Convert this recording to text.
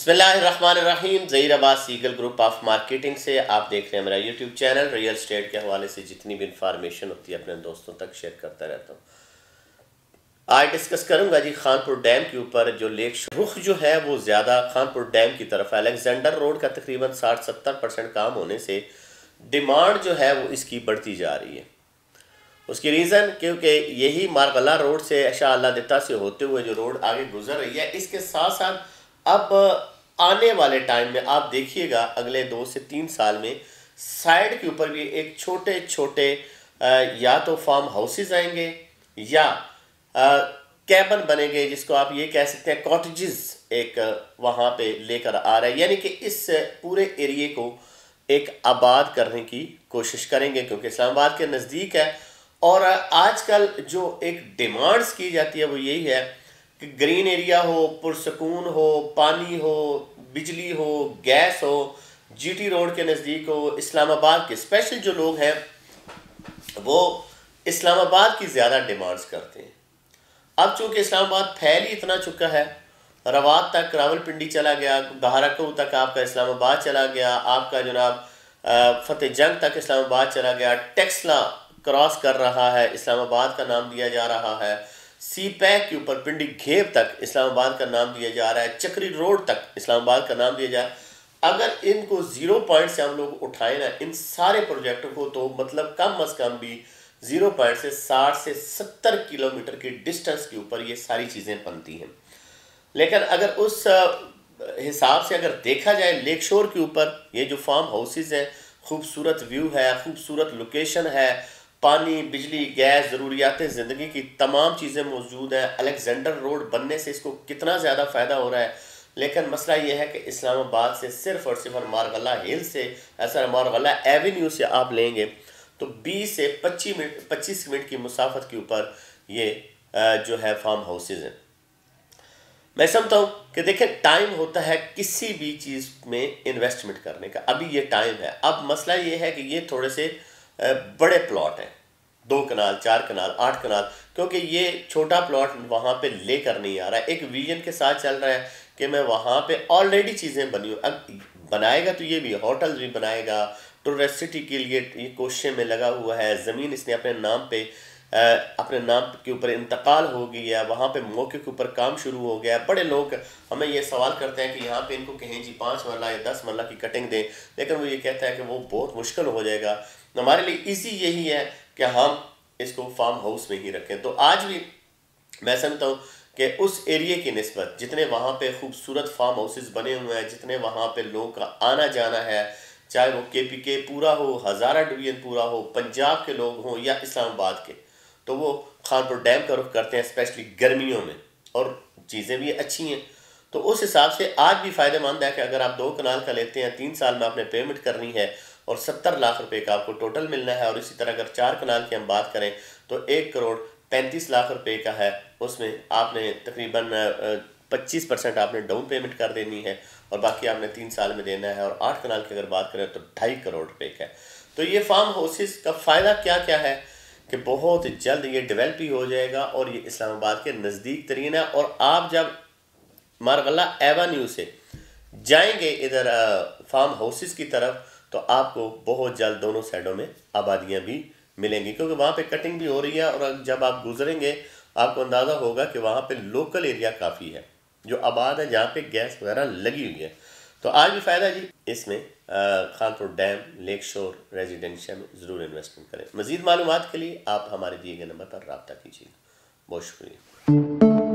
बिस्मिल्लाहिर्रहमानिर्रहीम। Zaheer Abbas Seagull group of marketing से आप देख रहे हैं मेरा यूट्यूब चैनल। रियल एस्टेट के हवाले से जितनी भी इंफॉर्मेशन होती है अपने दोस्तों तक शेयर करता रहता हूँ। आज डिस्कस करूंगा जी खानपुर डैम के ऊपर। जो लेक रुख जो है वो ज़्यादा खानपुर डैम की तरफ है। अलेक्जेंडर रोड का तकरीबन 60-70% काम होने से डिमांड जो है वो इसकी बढ़ती जा रही है। उसकी रीज़न क्योंकि यही मारगला रोड से शाह अल्लाह दिता से होते हुए जो रोड आगे गुजर रही है, इसके साथ साथ अब आने वाले टाइम में आप देखिएगा अगले 2 से 3 साल में साइड के ऊपर भी एक छोटे छोटे या तो फार्म हाउसेज आएंगे या कैबन बनेंगे, जिसको आप ये कह सकते हैं कॉटेजेस एक वहाँ पे लेकर आ रहे हैं। यानी कि इस पूरे एरिए को एक आबाद करने की कोशिश करेंगे क्योंकि इस्लामाबाद के नज़दीक है। और आजकल जो एक डिमांड्स की जाती है वो यही है कि ग्रीन एरिया हो, पुरसकून हो, पानी हो, बिजली हो, गैस हो, जीटी रोड के नज़दीक हो। इस्लामाबाद के स्पेशल जो लोग हैं वो इस्लामाबाद की ज़्यादा डिमांड्स करते हैं। अब चूँकि इस्लामाबाद फैल ही इतना चुका है, रवात तक रावलपिंडी चला गया, बहारको तक आपका इस्लामाबाद चला गया, आपका जनाब फतेह जंग तक इस्लामाबाद चला गया, टेक्सला क्रॉस कर रहा है, इस्लामाबाद का नाम दिया जा रहा है, सी पैक के ऊपर पिंडी घेब तक इस्लामाबाद का नाम दिया जा रहा है, चक्री रोड तक इस्लामाबाद का नाम दिया जा रहा है। अगर इनको 0 पॉइंट से हम लोग उठाए ना इन सारे प्रोजेक्टों को, तो मतलब कम अज़ कम भी 0 पॉइंट से 60 से 70 किलोमीटर की डिस्टेंस के ऊपर ये सारी चीज़ें बनती हैं। लेकिन अगर उस हिसाब से अगर देखा जाए लेक शोर के ऊपर ये जो फार्म हाउसेज हैं, खूबसूरत व्यू है, खूबसूरत लोकेशन है, पानी, बिजली, गैस, ज़रूरियात ज़िंदगी की तमाम चीज़ें मौजूद हैं। अलेक्जेंडर रोड बनने से इसको कितना ज़्यादा फ़ायदा हो रहा है। लेकिन मसला ये है कि इस्लामाबाद से सिर्फ़ और सिर्फ मारगला हिल से ऐसा मारगला एवेन्यू से आप लेंगे तो 20 से 25 मिनट की मुसाफत के ऊपर ये जो है फार्म हाउसेज हैं। मैं समझता हूँ कि देखें टाइम होता है किसी भी चीज़ में इन्वेस्टमेंट करने का, अभी ये टाइम है। अब मसला ये है कि ये थोड़े से बड़े प्लॉट हैं, 2 कनाल, 4 कनाल, 8 कनाल, क्योंकि ये छोटा प्लॉट वहाँ पे लेकर नहीं आ रहा है। एक विजन के साथ चल रहा है कि मैं वहाँ पे ऑलरेडी चीज़ें बनी हो, अब बनाएगा तो ये भी होटल भी बनाएगा, टूरिस्ट सिटी के लिए ये कोशिशें में लगा हुआ है। ज़मीन इसने अपने नाम के ऊपर इंतकाल हो गया, वहाँ पे मौके के ऊपर काम शुरू हो गया। बड़े लोग हमें ये सवाल करते हैं कि यहाँ पे इनको कहें जी 5 मरला या 10 मरला की कटिंग दें, लेकिन वो ये कहता है कि वो बहुत मुश्किल हो जाएगा। हमारे लिए ईजी यही है कि हम इसको फार्म हाउस में ही रखें। तो आज भी मैं समझता हूँ कि उस एरिए की निस्बत जितने वहाँ पे खूबसूरत फार्म हाउसेस बने हुए हैं, जितने वहाँ पे लोगों का आना जाना है, चाहे वो KPK पूरा हो, हज़ारा डिवीज़न पूरा हो, पंजाब के लोग हों या इस्लामाबाद के, तो वो खानपुर डैम का रुख करते हैं स्पेशली गर्मियों में, और चीज़ें भी अच्छी हैं। तो उस हिसाब से आज भी फ़ायदेमंद है कि अगर आप 2 कनाल का लेते हैं, 3 साल में आपने पेमेंट करनी है और 70 लाख रुपए का आपको टोटल मिलना है। और इसी तरह अगर 4 कनाल की हम बात करें तो 1 करोड़ 35 लाख रुपए का है, उसमें आपने तकरीबन 25% आपने डाउन पेमेंट कर देनी है और बाकी आपने 3 साल में देना है। और 8 कनाल की अगर बात करें तो 2.5 करोड़ रुपए का है। तो ये फार्म हाउसेस का फ़ायदा क्या क्या है कि बहुत जल्द ये डेवलप ही हो जाएगा और ये इस्लामाबाद के नज़दीक तरीन है। और आप जब मारगला एवेन्यू से जाएंगे इधर फार्म हाउसेस की तरफ तो आपको बहुत जल्द दोनों साइडों में आबादियां भी मिलेंगी, क्योंकि वहाँ पे कटिंग भी हो रही है। और जब आप गुजरेंगे आपको अंदाज़ा होगा कि वहाँ पे लोकल एरिया काफ़ी है जो आबाद है, जहाँ पे गैस वगैरह लगी हुई है। तो आज भी फ़ायदा जी इसमें खानपुर डैम लेक शोर रेजिडेंशियल में ज़रूर इन्वेस्टमेंट करें। मज़ीद मालूमात के लिए आप हमारे दिए गए नंबर पर रब्ता कीजिए। बहुत शुक्रिया।